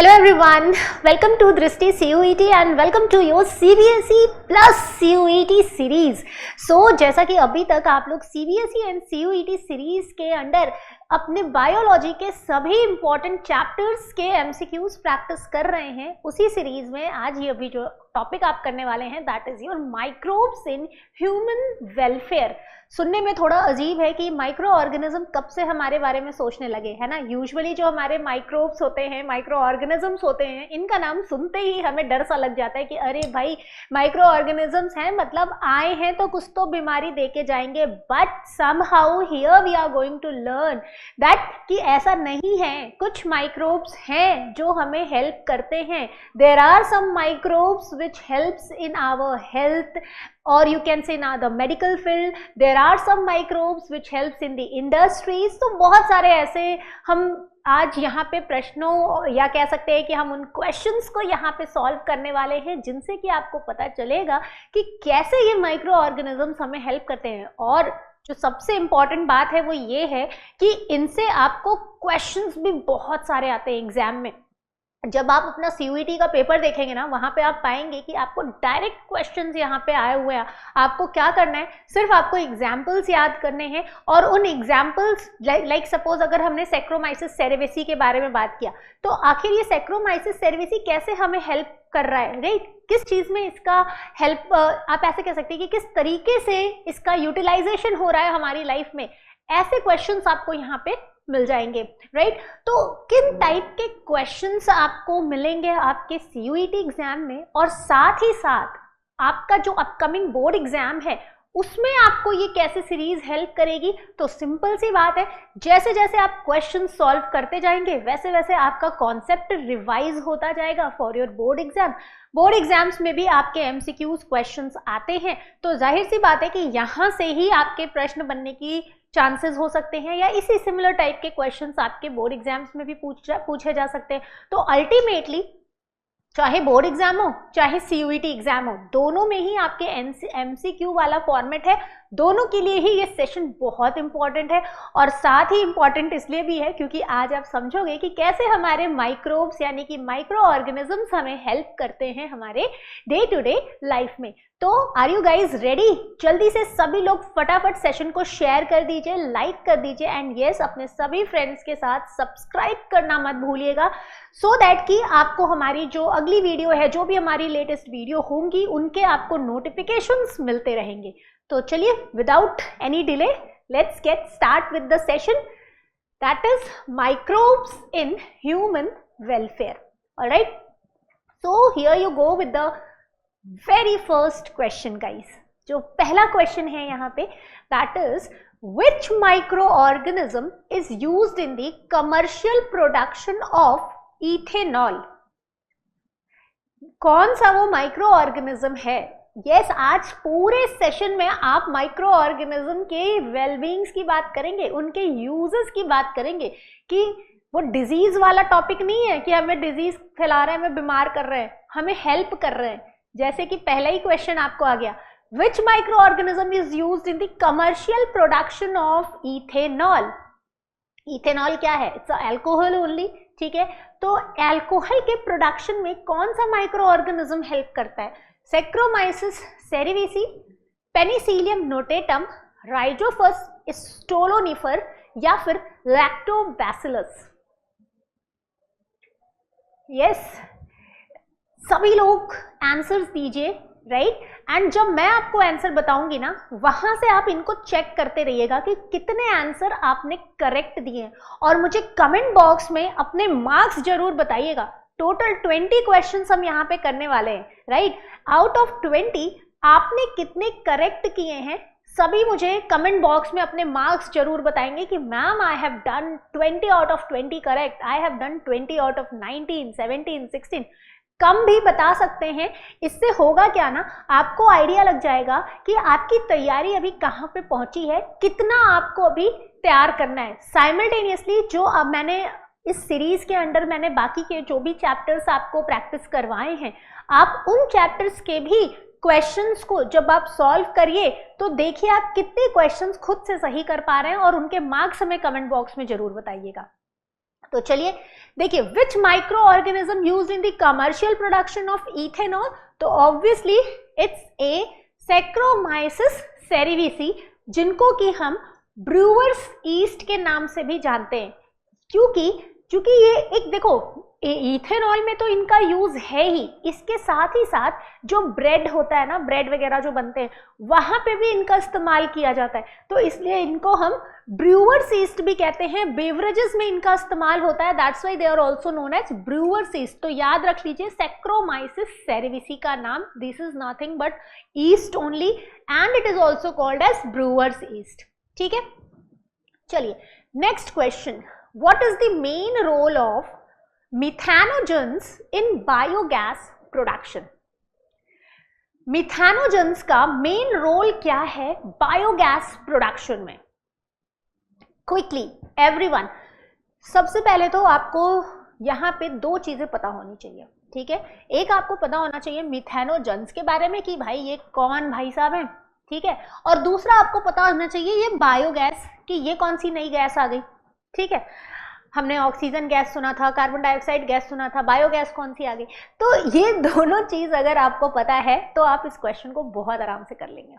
Hello everyone, welcome to Drishti CUET and welcome to your CBSE plus CUET series. So जैसा कि अभी तक आप लोग CBSE and CUET series के अंडर अपने बायोलॉजी के सभी इंपॉर्टेंट चैप्टर्स के MCQs प्रैक्टिस कर रहे हैं, उसी सीरीज में आज ये अभी जो टॉपिक आप करने वाले हैं that is your microbes in human welfare. सुनने में थोड़ा अजीब है कि माइक्रो ऑर्गेनिज्म कब से हमारे बारे में सोचने लगे, है ना. यूजुअली जो हमारे माइक्रोब्स होते हैं, माइक्रो ऑर्गेनिजम्स होते हैं, इनका नाम सुनते ही हमें डर सा लग जाता है कि अरे भाई माइक्रो ऑर्गेनिजम्स हैं मतलब आए हैं तो कुछ तो बीमारी दे के जाएंगे. But somehow here we are going to learn that कि ऐसा नहीं है. कुछ माइक्रोब्स हैं जो हमें हेल्प करते हैं. There are some microbes which helps in our health or you can say now the medical field. There are some microbes which helps in the industries. तो बहुत सारे ऐसे हम आज यहाँ पे प्रश्नों या कह सकते हैं कि हम उन क्वेश्चंस को यहाँ पे सॉल्व करने वाले हैं जिनसे कि आपको पता चलेगा कि कैसे ये माइक्रो ऑर्गेनिजम्स हमें हेल्प करते हैं. और जो सबसे इम्पॉर्टेंट बात है वो ये है कि इनसे आपको क्वेश्चंस भी बहुत सारे आते हैं एग्जाम में. जब आप अपना CUET का पेपर देखेंगे ना, वहाँ पे आप पाएंगे कि आपको डायरेक्ट क्वेश्चंस यहाँ पे आए हुए हैं. आपको क्या करना है, सिर्फ आपको एग्जाम्पल्स याद करने हैं और उन एग्जाम्पल्स लाइक सपोज अगर हमने सैक्रोमाइसिस सेरेविसी के बारे में बात किया तो आखिर ये सैक्रोमाइसिस सेरेविसी कैसे हमें हेल्प कर रहा है, राइट. किस चीज़ में इसका हेल्प, आप ऐसे कह सकते हैं कि किस तरीके से इसका यूटिलाइजेशन हो रहा है हमारी लाइफ में. ऐसे क्वेश्चंस आपको यहाँ पे मिल जाएंगे, राइट. तो किन टाइप के क्वेश्चंस आपको मिलेंगे आपके CUET एग्जाम में और साथ ही साथ आपका जो अपकमिंग बोर्ड एग्जाम है उसमें आपको ये कैसे सीरीज हेल्प करेगी. तो सिंपल सी बात है, जैसे जैसे आप क्वेश्चन सॉल्व करते जाएंगे वैसे वैसे आपका कॉन्सेप्ट रिवाइज होता जाएगा for your board exam. Board exams में भी आपके MCQs क्वेश्चंस आते हैं तो जाहिर सी बात है कि यहाँ से ही आपके प्रश्न बनने की चांसेस हो सकते हैं या इसी सिमिलर टाइप के क्वेश्चंस आपके बोर्ड एग्जाम्स में भी पूछे जा सकते हैं. तो अल्टीमेटली चाहे बोर्ड एग्जाम हो चाहे CUET एग्जाम हो, दोनों में ही आपके MCQ वाला फॉर्मेट है. दोनों के लिए ही ये सेशन बहुत इंपॉर्टेंट है और साथ ही इंपॉर्टेंट इसलिए भी है क्योंकि आज आप समझोगे कि कैसे हमारे माइक्रोब्स यानी कि माइक्रो ऑर्गेनिजम्स हमें हेल्प करते हैं हमारे डे टू डे लाइफ में. तो आर यू गाइज रेडी? जल्दी से सभी लोग फटाफट सेशन को शेयर कर दीजिए, लाइक कर दीजिए एंड यस अपने सभी फ्रेंड्स के साथ सब्सक्राइब करना मत भूलिएगा सो दैट कि आपको हमारी जो अगली वीडियो है, जो भी हमारी लेटेस्ट वीडियो होंगी उनके आपको नोटिफिकेशंस मिलते रहेंगे. तो चलिए without any delay let's get start with the session that is microbes in human welfare. Alright, so here you go with the very first question guys. जो पहला क्वेश्चन है यहाँ पे that is which microorganism is used in the commercial production of ethanol. कौन सा वो micro organism है? Yes, आज पूरे सेशन में आप माइक्रो ऑर्गेनिज्म के वेलबींग्स की बात करेंगे, उनके यूजेस की बात करेंगे कि वो डिजीज वाला टॉपिक नहीं है कि हमें डिजीज फैला रहे हैं, हमें बीमार कर रहे हैं, हमें हेल्प कर रहे हैं. जैसे कि पहला ही क्वेश्चन आपको आ गया, which microorganism is used in the commercial production of ethanol. Ethanol क्या है? इट्स अल्कोहल ओनली, ठीक है. तो अल्कोहल के प्रोडक्शन में कौन सा माइक्रो ऑर्गेनिज्म हेल्प करता है? Saccharomyces cerevisiae, Penicillium notatum, Rhizopus stolonifer या फिर लैक्टोबैसिलस. यस, सभी लोग आंसर्स दीजिए, राइट. एंड जब मैं आपको आंसर बताऊंगी ना वहां से आप इनको चेक करते रहिएगा कि कितने आंसर आपने करेक्ट दिए और मुझे कमेंट बॉक्स में अपने मार्क्स जरूर बताइएगा. टोटल 20 क्वेश्चंस हम यहाँ पे करने वाले हैं, राइट. आउट ऑफ 20 आपने कितने करेक्ट किए हैं सभी मुझे कमेंट बॉक्स में अपने मार्क्स जरूर बताएंगे कि ma'am I have done 20 out of 20 correct, I have done 20 out of 19, 17, 16. कम भी बता सकते हैं. इससे होगा क्या ना, आपको आइडिया लग जाएगा कि आपकी तैयारी अभी कहाँ पे पहुंची है, कितना आपको अभी तैयार करना है. साइमल्टेनियसली जो अब मैंने इस सीरीज के अंडर मैंने बाकी के जो भी चैप्टर्स आपको प्रैक्टिस करवाए हैं, आप उन चैप्टर्स के भी क्वेश्चंस को जब आप सॉल्व करिए तो देखिए आप कितने क्वेश्चंस खुद से सही कर पा रहे हैं और उनके मार्क्स हमें कमेंट बॉक्स में जरूर बताइएगा. तो चलिए देखिए, which microorganism used in the commercial production of ethanol, तो obviously it's a Saccharomyces cerevisiae, जिनको कि हम ब्रूअर्स ईस्ट के नाम से भी जानते हैं, क्योंकि ये एक देखो इथेनॉल में तो इनका यूज है ही, इसके साथ ही साथ जो ब्रेड होता है ना, ब्रेड वगैरह जो बनते हैं वहां पे भी इनका इस्तेमाल किया जाता है, तो इसलिए इनको हम ब्रूअर्स ईस्ट भी कहते हैं। बेवरेजेस में इनका इस्तेमाल होता है, that's why they are also known as brewer's yeast. तो याद रख लीजिए सैक्रोमाइसिस सेरेविसी का नाम, this is nothing but yeast only and it is also called as brewer's yeast. ठीक है, चलिए next question, what is the main role of methanogens in biogas production? Methanogens का मेन रोल क्या है biogas production में? Quickly everyone, सबसे पहले तो आपको यहाँ पे दो चीजें पता होनी चाहिए, ठीक है। एक आपको पता होना चाहिए मिथेनोजेंस के बारे में कि भाई ये कौन भाई साहब है, ठीक है, और दूसरा आपको पता होना चाहिए ये बायोगैस कि ये कौन सी नई गैस आ गई, ठीक है। हमने ऑक्सीजन गैस सुना था, कार्बन डाइऑक्साइड गैस सुना था, बायोगैस कौन सी आ गई। तो ये दोनों चीज अगर आपको पता है तो आप इस क्वेश्चन को बहुत आराम से कर लेंगे।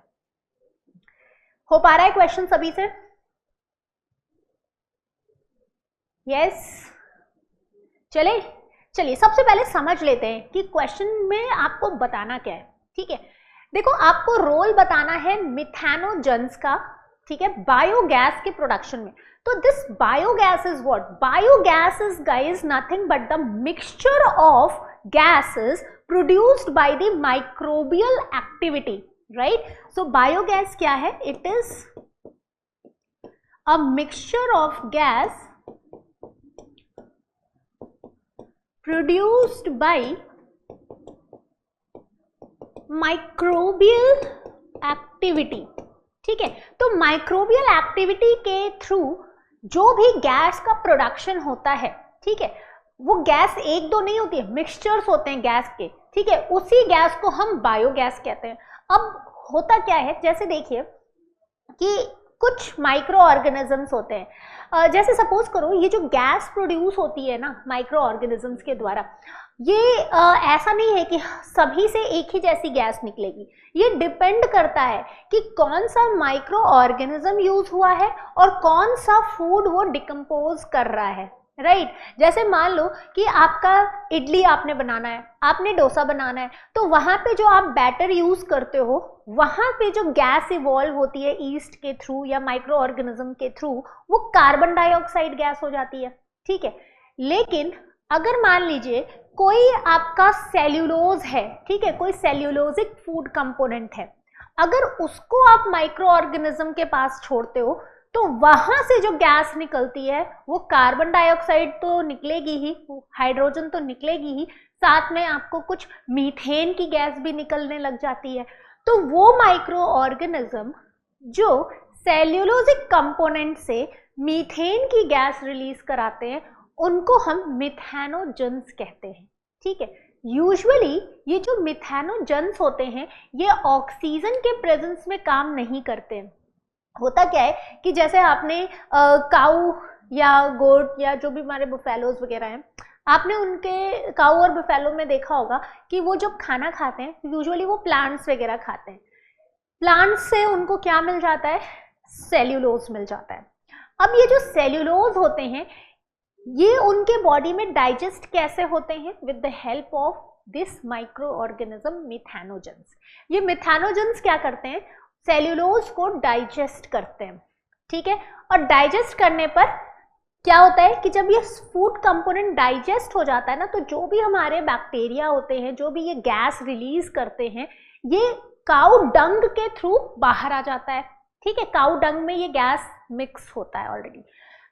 हो पा रहा है क्वेश्चन सभी से? यस, चलिए सबसे पहले समझ लेते हैं कि क्वेश्चन में आपको बताना क्या है, ठीक है। देखो, आपको रोल बताना है मिथेनोजेंस का, ठीक है, बायोगैस के प्रोडक्शन में। तो this biogas is what? Biogas is guys nothing but the mixture of gases produced by the microbial activity, right? So biogas क्या है? It is a mixture of gas produced by microbial activity, ठीक है। तो microbial activity के through जो भी gas का production होता है, ठीक है, वो गैस एक दो नहीं होती है, मिक्सचर्स होते हैं गैस के, ठीक है, उसी गैस को हम बायोगैस कहते हैं। अब होता क्या है, जैसे देखिए कि कुछ माइक्रो ऑर्गेनिजम्स होते हैं, जैसे सपोज करो ये जो गैस प्रोड्यूस होती है ना माइक्रो ऑर्गेनिजम्स के द्वारा, ये ऐसा नहीं है कि सभी से एक ही जैसी गैस निकलेगी। ये डिपेंड करता है कि कौन सा माइक्रो ऑर्गेनिज्म यूज हुआ है और कौन सा फूड वो डिकम्पोज कर रहा है, राइट। जैसे मान लो कि आपका इडली आपने बनाना है, आपने डोसा बनाना है, तो वहां पे जो आप बैटर यूज करते हो वहां पे जो गैस इवॉल्व होती है ईस्ट के थ्रू या माइक्रो ऑर्गेनिज्म के थ्रू, वो कार्बन डाइऑक्साइड गैस हो जाती है, ठीक है। लेकिन अगर मान लीजिए कोई आपका सेल्यूलोज है, ठीक है, कोई सेल्यूलोजिक फूड कंपोनेंट है, अगर उसको आप माइक्रो ऑर्गेनिज्म के पास छोड़ते हो तो वहां से जो गैस निकलती है वो कार्बन डाइऑक्साइड तो निकलेगी ही, हाइड्रोजन तो निकलेगी ही, साथ में आपको कुछ मीथेन की गैस भी निकलने लग जाती है। तो वो माइक्रो ऑर्गेनिज्म जो सेल्यूलोजिक कंपोनेंट से मीथेन की गैस रिलीज कराते हैं उनको हम मिथेनोजेंस कहते हैं, ठीक है। यूजुअली ये जो मिथेनोजेंस होते हैं ये ऑक्सीजन के प्रेजेंस में काम नहीं करते हैं। होता क्या है कि जैसे आपने काऊ या गोट या जो भी हमारे बुफेलोज वगैरह हैं, आपने उनके काऊ और बुफेलो में देखा होगा कि वो जब खाना खाते हैं यूजुअली वो प्लांट्स वगैरह खाते हैं। प्लांट्स से उनको क्या मिल जाता है? सेल्यूलोज मिल जाता है। अब ये जो सेल्यूलोज होते हैं ये उनके बॉडी में डाइजेस्ट कैसे होते हैं? With the help of this micro organism methanogens. ये मिथेनोजेंस क्या करते हैं? सेल्यूलोज को डाइजेस्ट करते हैं, ठीक है। और डाइजेस्ट करने पर क्या होता है कि जब ये फूड कंपोनेंट डाइजेस्ट हो जाता है ना, तो जो भी हमारे बैक्टीरिया होते हैं, जो भी ये गैस रिलीज करते हैं, ये काऊ डंग के थ्रू बाहर आ जाता है, ठीक है। काऊ डंग में ये गैस मिक्स होता है ऑलरेडी।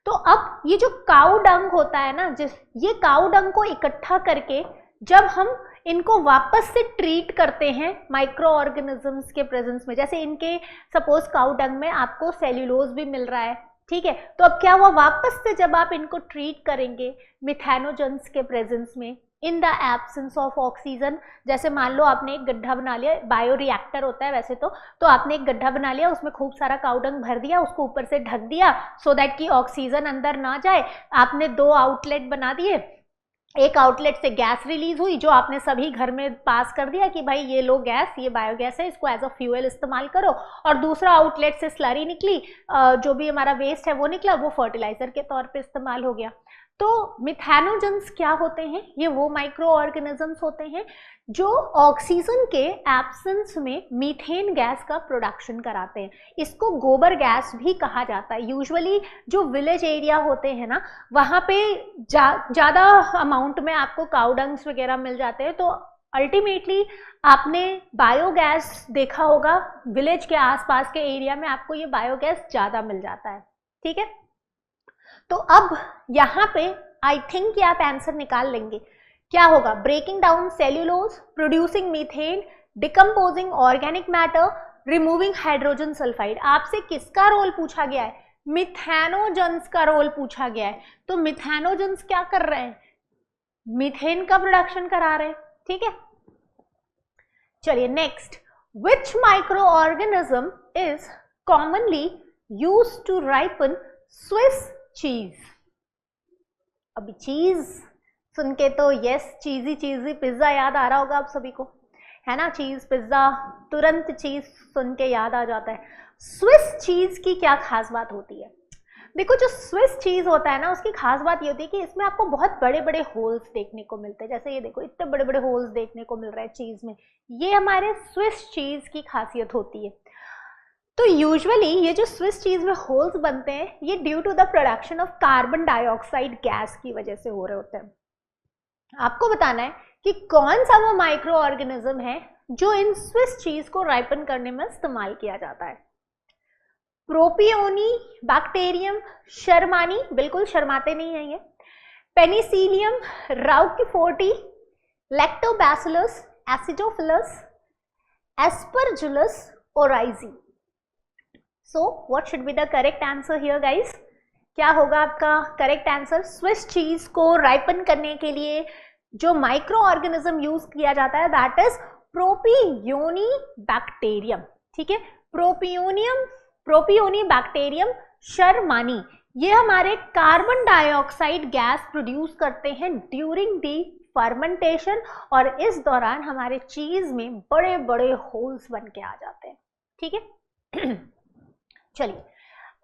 तो अब ये जो काऊ डंग होता है ना, ये काऊ डंग को इकट्ठा करके जब हम इनको वापस से ट्रीट करते हैं माइक्रो ऑर्गेनिजम्स के प्रेजेंस में, जैसे इनके सपोज काऊ डंग में आपको सेल्यूलोज भी मिल रहा है, ठीक है, तो अब क्या हुआ, वापस से जब आप इनको ट्रीट करेंगे मिथेनोजेंस के प्रेजेंस में, in the absence of oxygen. जैसे मान लो आपने एक गड्ढा बना लिया, बायो रिएक्टर होता है वैसे तो आपने एक गड्ढा बना लिया, उसमें खूब सारा काउडंग भर दिया, उसको ऊपर से ढक दिया सो दैट कि ऑक्सीजन अंदर ना जाए। आपने 2 आउटलेट बना दिए, एक आउटलेट से गैस रिलीज हुई जो आपने सभी घर में पास कर दिया कि भाई ये लो गैस, ये बायोगैस है, इसको एज अ फ्यूल इस्तेमाल करो। और दूसरा आउटलेट से स्लरी निकली, जो भी हमारा वेस्ट है वो निकला, वो फर्टिलाइजर के तौर पे इस्तेमाल हो गया। तो मिथेनोजेंस क्या होते हैं? ये वो माइक्रो ऑर्गेनिजम्स होते हैं जो ऑक्सीजन के एब्सेंस में मीथेन गैस का प्रोडक्शन कराते हैं। इसको गोबर गैस भी कहा जाता है। यूजुअली जो विलेज एरिया होते हैं ना, वहाँ पे ज़्यादा अमाउंट में आपको काउडंग्स वगैरह मिल जाते हैं, तो अल्टीमेटली आपने बायोगैस देखा होगा, विलेज के आसपास के एरिया में आपको ये बायोगैस ज़्यादा मिल जाता है। ठीक है, तो अब यहाँ पे आई थिंक कि आप आंसर निकाल लेंगे। क्या होगा? Breaking down cellulose, producing methane, decomposing organic matter, removing hydrogen sulphide. आपसे किसका रोल पूछा गया है? मिथेनोजेंस का रोल पूछा गया है। तो मिथेनोजेंस क्या कर रहे हैं? मीथेन का प्रोडक्शन करा रहे हैं। ठीक है, चलिए next, which microorganism is commonly used to ripen Swiss cheese? अभी चीज सुन के तो यस, चीजी पिज्जा याद आ रहा होगा आप सभी को, है ना? चीज पिज्जा, तुरंत चीज सुन के याद आ जाता है। स्विस चीज की क्या खास बात होती है? देखो, जो स्विस चीज होता है ना, उसकी खास बात ये होती है कि इसमें आपको बहुत बड़े बड़े होल्स देखने को मिलते हैं। जैसे ये देखो, इतने बड़े बड़े होल्स देखने को मिल रहे हैं चीज में। ये हमारे स्विस चीज की खासियत होती है। तो यूजुअली ये जो स्विस चीज में होल्स बनते हैं, ये due to the production of carbon dioxide gas की वजह से हो रहे होते हैं। आपको बताना है कि कौन सा वो माइक्रो ऑर्गेनिज्म है जो इन स्विस चीज को राइपन करने में इस्तेमाल किया जाता है। प्रोपियोनी, बैक्टीरियम, शर्मानी, बिल्कुल शर्माते नहीं है ये, Penicillium, roqueforti, Lactobacillus, acidophilus, Aspergillus, oryzae. So what should be the correct answer here guys? क्या होगा आपका करेक्ट आंसर? स्विस चीज को राइपन करने के लिए जो माइक्रो ऑर्गेनिज्म यूज किया जाता है दैट इज प्रोपियोनी बैक्टीरियम। ठीक है, प्रोपियोनी बैक्टीरियम शर्मानी, ये हमारे कार्बन डाइऑक्साइड गैस प्रोड्यूस करते हैं ड्यूरिंग दी फर्मेंटेशन, और इस दौरान हमारे चीज में बड़े बड़े होल्स बन के आ जाते हैं। ठीक है चलिए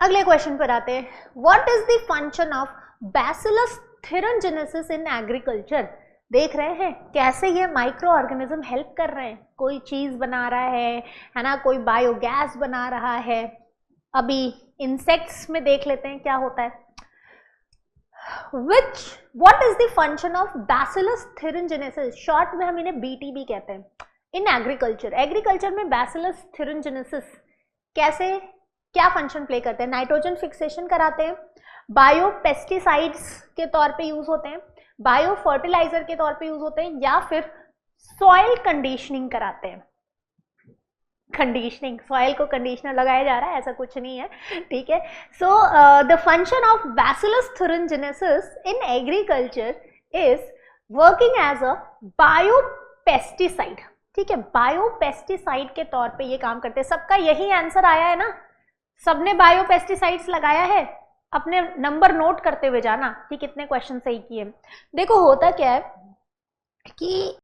अगले क्वेश्चन पर आते हैं। What is the function of Bacillus thuringiensis in agriculture? देख रहे हैं कैसे ये माइक्रो ऑर्गेनिज्म हेल्प कर रहे हैं। कोई चीज बना रहा है ना, कोई बायोगैस बना रहा है। अभी इंसेक्ट्स में देख लेते हैं क्या होता है। What is the function of Bacillus thuringiensis? Short में हम इन्हें बीटीबी कहते हैं। इन एग्रीकल्चर में बैसिलस थेरेंजेनेसिस कैसे क्या फंक्शन प्ले करते हैं? नाइट्रोजन फिक्सेशन कराते हैं, बायो पेस्टिसाइड्स के तौर पे यूज होते हैं, बायो फर्टिलाइजर के तौर पे यूज होते हैं, या फिर सॉइल कंडीशनिंग कराते हैं। कंडीशनिंग, सॉइल को कंडीशनर लगाया जा रहा है, ऐसा कुछ नहीं है। ठीक है, so the function of Bacillus thuringiensis in agriculture is working as a biopesticide. ठीक है, बायो पेस्टिसाइड के तौर पे ये काम करते हैं। सबका यही आंसर आया है ना? सबने बायो पेस्टिसाइड्स लगाया है? अपने नंबर नोट करते हुए जाना कि कितने क्वेश्चन सही किए। देखो होता क्या है कि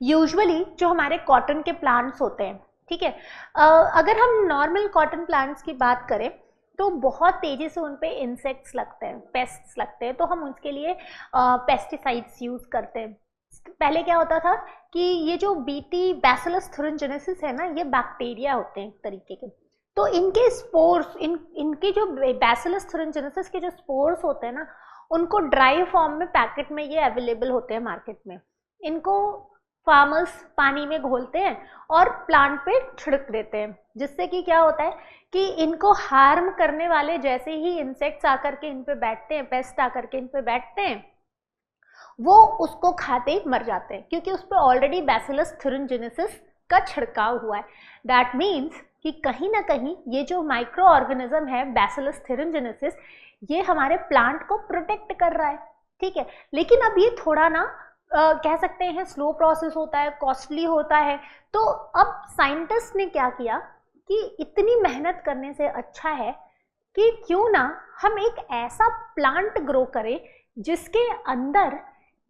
यूजुअली जो हमारे कॉटन के प्लांट्स होते हैं, ठीक है, अगर हम नॉर्मल कॉटन प्लांट्स की बात करें तो बहुत तेजी से उन पे इंसेक्ट्स लगते हैं, पेस्ट्स लगते हैं, तो हम उसके लिए पेस्टिसाइड्स यूज करते हैं। पहले क्या होता था कि ये जो बीटी बैसिलस थेरेंजेनेसिस है ना, ये बैक्टीरिया होते हैं एक तरीके के, तो इनके स्पोर्स, इनके जो बैसिलस थेरेंजेनेसिस के जो स्पोर्स होते हैं ना, उनको ड्राई फॉर्म में पैकेट में ये अवेलेबल होते हैं मार्केट में। इनको फार्मर्स पानी में घोलते हैं और प्लांट पे छिड़क देते हैं, जिससे कि क्या होता है कि इनको हार्म करने वाले जैसे ही इंसेक्ट्स आकर के इन पे बैठते हैं, पेस्ट आकर के इन पे बैठते हैं, वो उसको खाते ही मर जाते हैं, क्योंकि उस पर ऑलरेडी बैसिलस थेरेंजेनेसिस का छिड़काव हुआ है। दैट मीन्स कि कहीं ना कहीं ये जो माइक्रो ऑर्गेनिज्म है बैसिलस थेरेंजेनेसिस, ये हमारे प्लांट को प्रोटेक्ट कर रहा है। ठीक है। लेकिन अब ये थोड़ा ना कह सकते हैं स्लो प्रोसेस होता है, कॉस्टली होता है। तो अब साइंटिस्ट ने क्या किया कि इतनी मेहनत करने से अच्छा है कि क्यों ना हम एक ऐसा प्लांट ग्रो करें जिसके अंदर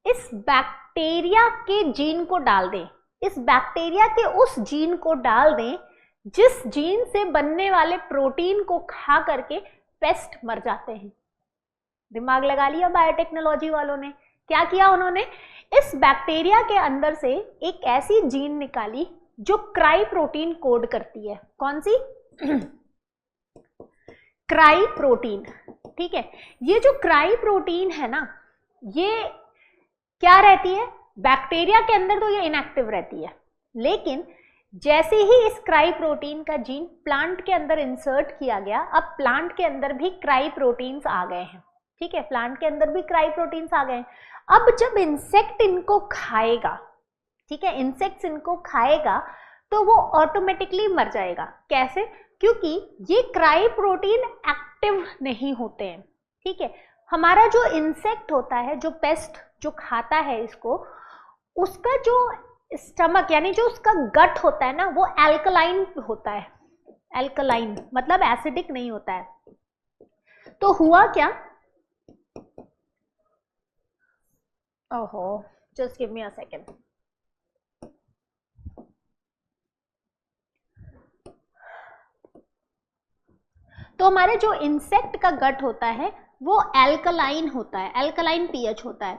इस बैक्टीरिया के जीन को डाल दें, इस बैक्टीरिया के उस जीन को डाल दें जिस जीन से बनने वाले प्रोटीन को खा करके पेस्ट मर जाते हैं। दिमाग लगा लिया बायोटेक्नोलॉजी वालों ने। क्या किया उन्होंने, इस बैक्टीरिया के अंदर से एक ऐसी जीन निकाली जो क्राई प्रोटीन कोड करती है। कौन सी? Cry protein. ठीक है। ये जो क्राई प्रोटीन है ना, ये क्या रहती है, बैक्टीरिया के अंदर तो ये इनएक्टिव रहती है, लेकिन जैसे ही इस क्राई प्रोटीन का जीन प्लांट के अंदर इंसर्ट किया गया, अब प्लांट के अंदर भी क्राई प्रोटीन्स आ गए हैं। ठीक है, प्लांट के अंदर भी क्राई प्रोटीन्स आ गए हैं। अब जब इंसेक्ट इनको खाएगा, ठीक है, इंसेक्ट्स इनको खाएगा तो वो ऑटोमेटिकली मर जाएगा। कैसे? क्योंकि ये क्राई प्रोटीन एक्टिव नहीं होते हैं। ठीक है, हमारा जो इंसेक्ट होता है, जो पेस्ट जो खाता है इसको, उसका जो स्टमक यानी जो उसका गट होता है ना, वो एल्कलाइन होता है। एल्कलाइन मतलब एसिडिक नहीं होता है। तो हुआ क्या, ओहो, just give me a second. तो हमारे जो इंसेक्ट का गट होता है वो एल्कलाइन होता है, एल्कलाइन पीएच होता है।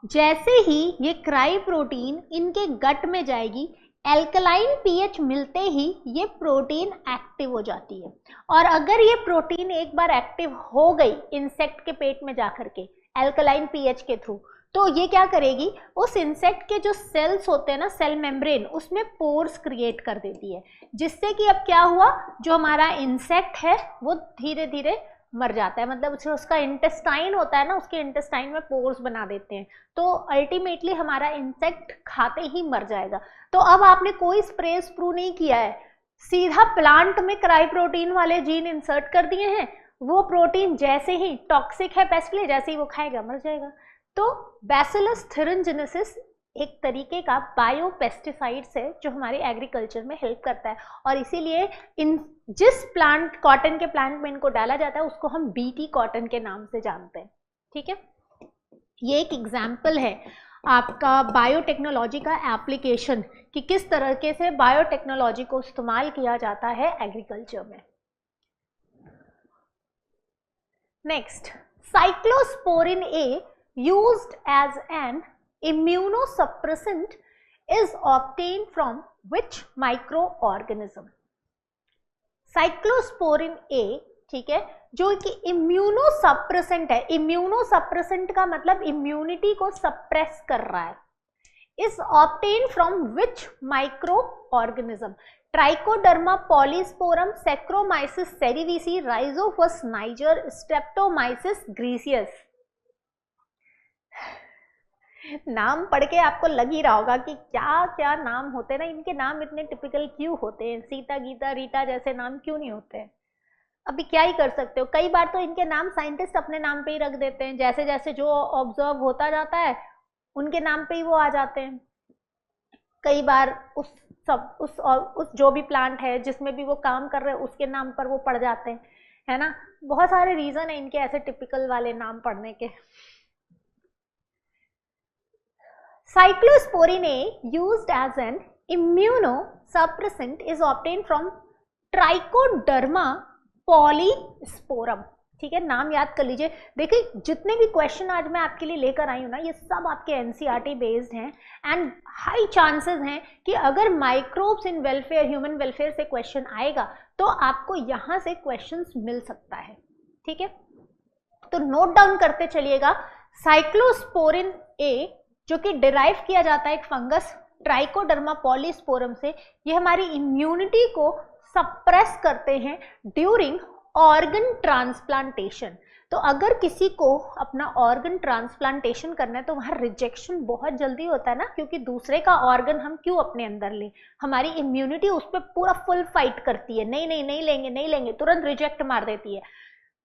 जैसे ही ये क्राई प्रोटीन इनके गट में जाएगी, एल्कलाइन पीएच मिलते ही ये प्रोटीन एक्टिव हो जाती है। और अगर ये प्रोटीन एक बार एक्टिव हो गई इंसेक्ट के पेट में जाकर के एल्कलाइन पीएच के थ्रू, तो ये क्या करेगी, उस इंसेक्ट के जो सेल्स होते हैं ना, सेल मेम्ब्रेन, उसमें पोर्स क्रिएट कर देती है, जिससे कि अब क्या हुआ, जो हमारा इंसेक्ट है वो धीरे धीरे मर जाता है। मतलब उसका इंटेस्टाइन होता है ना, उसके इंटेस्टाइन में पोर्स बना देते हैं, तो अल्टीमेटली हमारा इंसेक्ट खाते ही मर जाएगा। तो अब आपने कोई स्प्रे स्प्रू नहीं किया है, सीधा प्लांट में क्राई प्रोटीन वाले जीन इंसर्ट कर दिए हैं। वो प्रोटीन जैसे ही टॉक्सिक है पेस्ट के लिए, जैसे ही वो खाएगा मर जाएगा। तो बैसिलस थुरिनजेनेसिस एक तरीके का बायोपेस्टिसाइड्स है जो हमारे एग्रीकल्चर में हेल्प करता है, और इसीलिए इन जिस प्लांट, कॉटन के प्लांट में इनको डाला जाता है उसको हम बीटी कॉटन के नाम से जानते हैं। ठीक है, ये एक एग्जाम्पल है आपका बायोटेक्नोलॉजी का एप्लीकेशन कि किस तरीके से बायोटेक्नोलॉजी को इस्तेमाल किया जाता है एग्रीकल्चर में। Next, cyclosporin A used as an immunosuppressant is obtained from which microorganism? Cyclosporin A, ठीक है, जो कि इम्यूनोसप्रेसेंट है। इम्यूनोसप्रेसेंट का मतलब इम्यूनिटी को सप्रेस कर रहा है। Is obtain from which microorganism? Trichoderma polysporum, Saccharomyces cerevisiae, Rhizopus niger, Streptomyces griseus. नाम पढ़ के आपको लग ही रहा होगा कि क्या क्या नाम होते हैं ना, इनके नाम इतने टिपिकल क्यों होते हैं, सीता, गीता, रीटा जैसे नाम क्यों नहीं होते हैं। अभी क्या ही कर सकते हो, कई बार तो इनके नाम साइंटिस्ट अपने नाम पे ही रख देते हैं, जैसे जैसे जो ऑब्जर्व होता जाता है उनके नाम पे ही वो आ जाते हैं। कई बार उस जो भी प्लांट है जिसमें भी वो काम कर रहे हैं उसके नाम पर वो पड़ जाते हैं, है ना। बहुत सारे रीजन है इनके ऐसे टिपिकल वाले नाम पढ़ने के। Cyclosporin A used as an immunosuppressant is obtained from Trichoderma polysporum। ठीक है, नाम याद कर लीजिए। देखिए जितने भी क्वेश्चन आज मैं आपके लिए लेकर आई हूँ ना, ये सब आपके एनसीईआरटी बेस्ड हैं, एंड हाई चांसेस हैं कि अगर microbes in welfare, human welfare से क्वेश्चन आएगा तो आपको यहाँ से क्वेश्चंस मिल सकता है। ठीक है, तो नोट डाउन करते चलिएगा। साइक्लोस्पोरिन ए जो कि डिराइव किया जाता है एक फंगस ट्राइकोडर्मा पॉलीस्पोरम से, ये हमारी इम्यूनिटी को सप्रेस करते हैं ड्यूरिंग ऑर्गन ट्रांसप्लांटेशन। तो अगर किसी को अपना ऑर्गन ट्रांसप्लांटेशन करना है तो वहाँ रिजेक्शन बहुत जल्दी होता है ना, क्योंकि दूसरे का ऑर्गन हम क्यों अपने अंदर लें, हमारी इम्यूनिटी उस पर पूरा फुल फाइट करती है, नहीं नहीं नहीं लेंगे नहीं लेंगे, तुरंत रिजेक्ट मार देती है।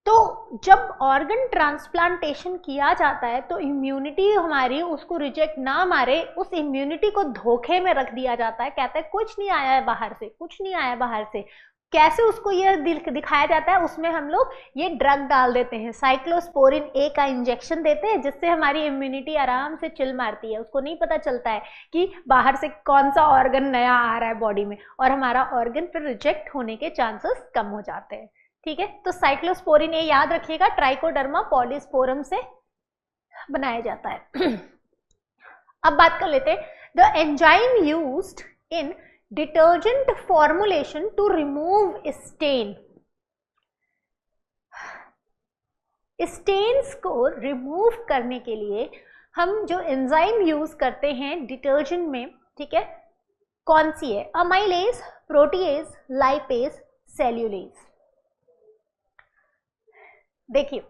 तो जब ऑर्गन ट्रांसप्लांटेशन किया जाता है तो इम्यूनिटी हमारी उसको रिजेक्ट ना मारे, उस इम्यूनिटी को धोखे में रख दिया जाता है। कहते हैं कुछ नहीं आया है बाहर से, कुछ नहीं आया बाहर से। कैसे उसको ये दिखाया जाता है, उसमें हम लोग ये ड्रग डाल देते हैं, साइक्लोस्पोरिन ए का इंजेक्शन देते हैं, जिससे हमारी इम्यूनिटी आराम से चिल मारती है। उसको नहीं पता चलता है कि बाहर से कौन सा ऑर्गन नया आ रहा है बॉडी में, और हमारा ऑर्गन फिर रिजेक्ट होने के चांसेस कम हो जाते हैं। ठीक है, तो साइक्लोस्पोरिन ए याद रखिएगा, ट्राइकोडर्मा पॉलीस्पोरम से बनाया जाता है। अब बात कर लेते हैं the enzyme used in detergent formulation to remove stain. Stains को रिमूव करने के लिए हम जो एंजाइम यूज करते हैं डिटर्जेंट में, ठीक है, कौन सी है? Amylase, protease, lipase, cellulase. देखिए,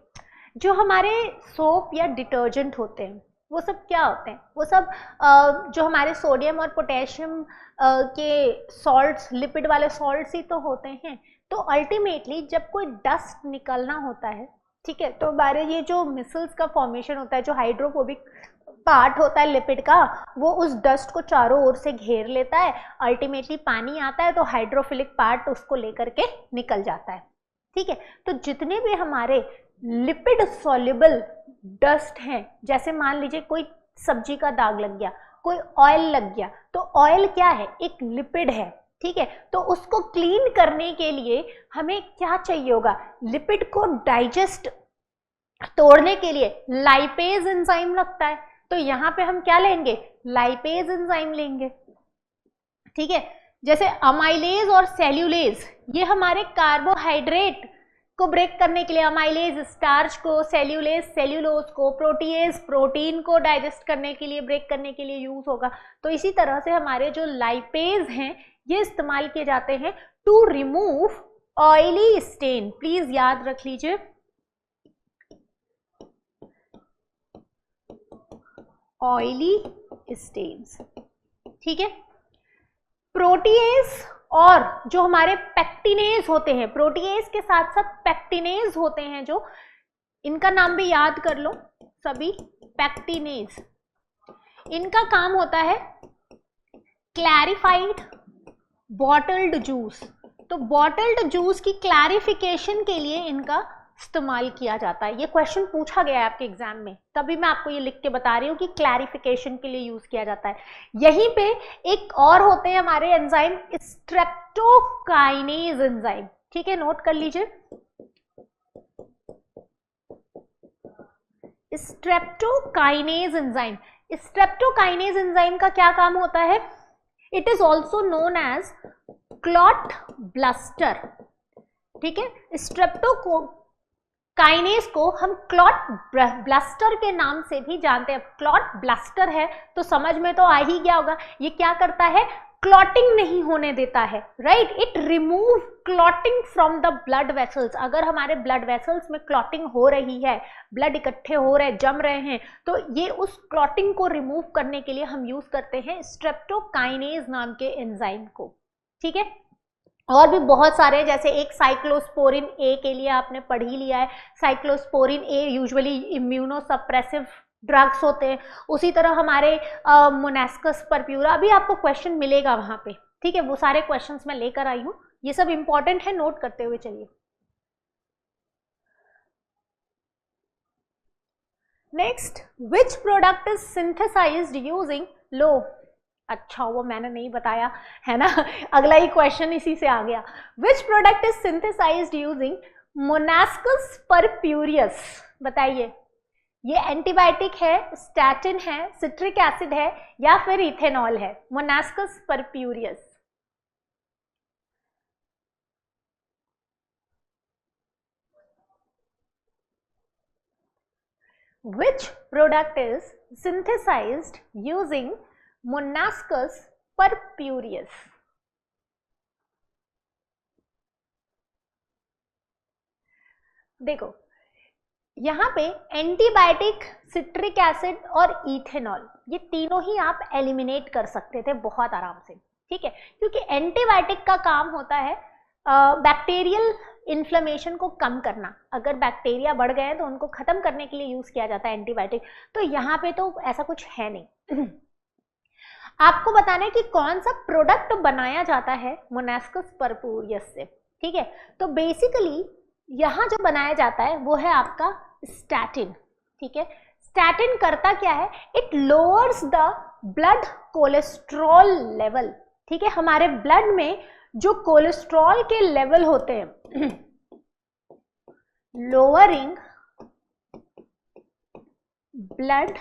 जो हमारे सोप या डिटर्जेंट होते हैं वो सब क्या होते हैं? वो सब जो हमारे सोडियम और पोटेशियम के सॉल्ट्स, लिपिड वाले सॉल्ट्स ही तो होते हैं। तो अल्टीमेटली जब कोई डस्ट निकलना होता है, ठीक है, तो हमारे ये जो मिसल्स का फॉर्मेशन होता है, जो हाइड्रोफोबिक पार्ट होता है लिपिड का, वो उस डस्ट को चारों ओर से घेर लेता है। अल्टीमेटली पानी आता है तो हाइड्रोफिलिक पार्ट उसको लेकर के निकल जाता है। ठीक है, तो जितने भी हमारे लिपिड सॉल्युबल डस्ट हैं, जैसे मान लीजिए कोई सब्जी का दाग लग गया, कोई ऑयल लग गया, तो ऑयल क्या है? एक लिपिड है। ठीक है, तो उसको क्लीन करने के लिए हमें क्या चाहिए होगा? लिपिड को डाइजेस्ट, तोड़ने के लिए लाइपेज एंजाइम लगता है। तो यहाँ पे हम क्या लेंगे? लाइपेज एंजाइम लेंगे। ठीक है, जैसे अमाइलेज और सेल्यूलेज, ये हमारे कार्बोहाइड्रेट को ब्रेक करने के लिए, अमाइलेज स्टार्च को, सेल्यूलेज सेल्यूलोज को, प्रोटीएज प्रोटीन को डाइजेस्ट करने के लिए, ब्रेक करने के लिए यूज होगा। तो इसी तरह से हमारे जो लाइपेज हैं ये इस्तेमाल किए जाते हैं to remove oily stain. Please याद रख लीजिए, ऑयली स्टेन्स। ठीक है, प्रोटीएज और जो हमारे पेक्टिनेज होते हैं, प्रोटीएज के साथ साथ पेक्टिनेज होते हैं, जो इनका नाम भी याद कर लो सभी, पेक्टिनेज। इनका काम होता है क्लैरिफाइड बॉटल्ड जूस। तो बॉटल्ड जूस की क्लैरिफिकेशन के लिए इनका इस्तेमाल किया जाता है। ये क्वेश्चन पूछा गया है आपके एग्जाम में, तभी मैं आपको ये लिख के बता रही हूँ कि क्लैरिफिकेशन के लिए यूज किया जाता है। यहीं पे एक और होते हैं हमारे एंजाइम, स्ट्रेप्टोकाइनेज एंजाइम। ठीक है, नोट कर लीजिए, स्ट्रेप्टोकाइनेज एंजाइम। स्ट्रेप्टोकाइनेज एंजाइम का क्या काम होता है? It is also known as clot blaster. ठीक है, स्ट्रेप्टोकाइनेज को हम क्लॉट ब्लास्टर के नाम से भी जानते हैं। क्लॉट ब्लास्टर है तो समझ में तो आ ही गया होगा, ये क्या करता है? क्लॉटिंग नहीं होने देता है, right. It remove clotting from the blood vessels. अगर हमारे ब्लड वेसल्स में क्लॉटिंग हो रही है, ब्लड इकट्ठे हो रहे, जम रहे हैं, तो ये उस क्लॉटिंग को रिमूव करने के लिए हम यूज करते हैं स्ट्रेप्टोकाइनेज नाम के एंजाइम को। ठीक है, और भी बहुत सारे, जैसे एक साइक्लोस्पोरिन ए के लिए आपने पढ़ ही लिया है। साइक्लोस्पोरिन ए यूजुअली इम्यूनोसप्रेसिव ड्रग्स होते हैं। उसी तरह हमारे मोनास्कस परप्यूरा, अभी आपको क्वेश्चन मिलेगा वहां पे। ठीक है, वो सारे क्वेश्चंस मैं लेकर आई हूँ, ये सब इंपॉर्टेंट है, नोट करते हुए चलिए। Next, which product is synthesized using low. अच्छा, वो मैंने नहीं बताया है ना, अगला ही क्वेश्चन इसी से आ गया। Which product is synthesized using Monascus purpureus. बताइए, ये एंटीबायोटिक है, स्टैटिन है, सिट्रिक एसिड है, या फिर इथेनॉल है? Monascus purpureus. Which product is synthesized using Monascus purpureus? देखो, यहाँ पे एंटीबायोटिक, सिट्रिक एसिड और इथेनॉल, ये तीनों ही आप एलिमिनेट कर सकते थे बहुत आराम से। ठीक है, क्योंकि एंटीबायोटिक का काम होता है बैक्टीरियल इन्फ्लेमेशन को कम करना, अगर बैक्टीरिया बढ़ गए हैं तो उनको खत्म करने के लिए यूज किया जाता है एंटीबायोटिक। तो यहाँ पे तो ऐसा कुछ है नहीं। आपको बताना है कि कौन सा प्रोडक्ट बनाया जाता है मोनास्कस परपुरियस से, ठीक है। तो बेसिकली यहाँ जो बनाया जाता है वो है आपका स्टैटिन, ठीक है। स्टैटिन करता क्या है, it lowers the blood cholesterol level, ठीक है। हमारे ब्लड में जो कोलेस्ट्रॉल के लेवल होते हैं, लोअरिंग ब्लड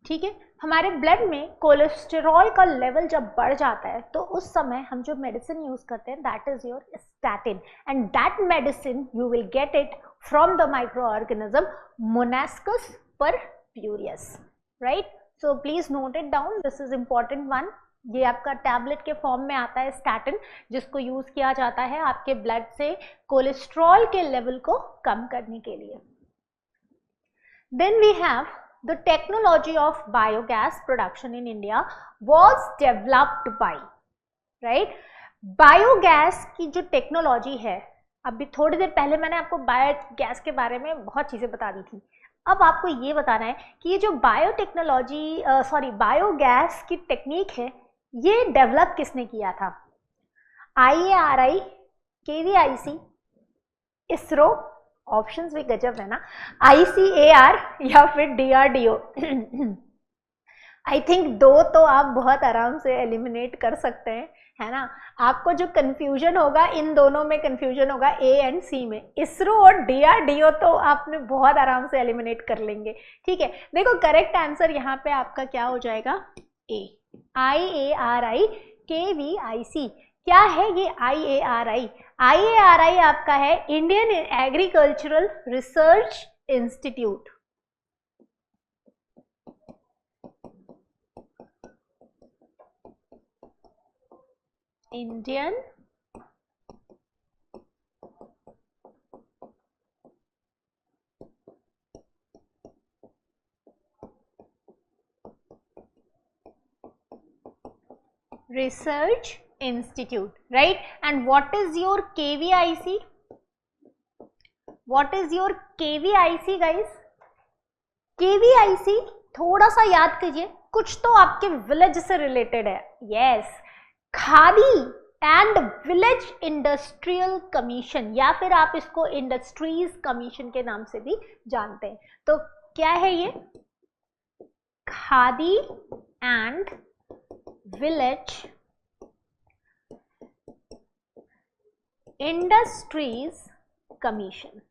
ठीक है। हमारे ब्लड में कोलेस्टेरॉल का लेवल जब बढ़ जाता है तो उस समय हम जो मेडिसिन यूज करते हैं that is your statin, and that medicine you will get it from the microorganism Monascus purpureus, right. So please note it down, this is important one. ये आपका टैबलेट के फॉर्म में आता है statin, जिसको use किया जाता है आपके ब्लड से कोलेस्ट्रॉल के लेवल को कम करने के लिए। Then we have the technology of biogas production in India was developed by, right? Biogas की जो टेक्नोलॉजी है, अभी थोड़ी देर पहले मैंने आपको बायोगैस के बारे में बहुत चीजें बता दी थी। अब आपको ये बताना है कि ये जो बायोगैस की टेक्निक है ये डेवलप किसने किया था। IARI, KVIC, इसरो, ऑप्शंस भी गजब है ना, ICAR या फिर DRDO। आई थिंक दो तो आप बहुत आराम से एलिमिनेट कर सकते हैं, है ना। आपको जो कंफ्यूजन होगा इन दोनों में कंफ्यूजन होगा A एंड C में, इसरो और DRDO तो आपने बहुत आराम से एलिमिनेट कर लेंगे, ठीक है। देखो करेक्ट आंसर यहाँ पे आपका क्या हो जाएगा, A, IARI KVIC। क्या है ये IARI? IARI आपका है Indian agricultural research institute. Indian research institute, right? And what is your KVIC? What is your KVIC guys? KVIC थोड़ा सा याद कीजिए, कुछ तो आपके विलेज से रिलेटेड है। Yes, khadi and village industrial commission, या फिर आप इसको इंडस्ट्रीज कमीशन के नाम से भी जानते हैं। तो क्या है ये, khadi and village industries commission,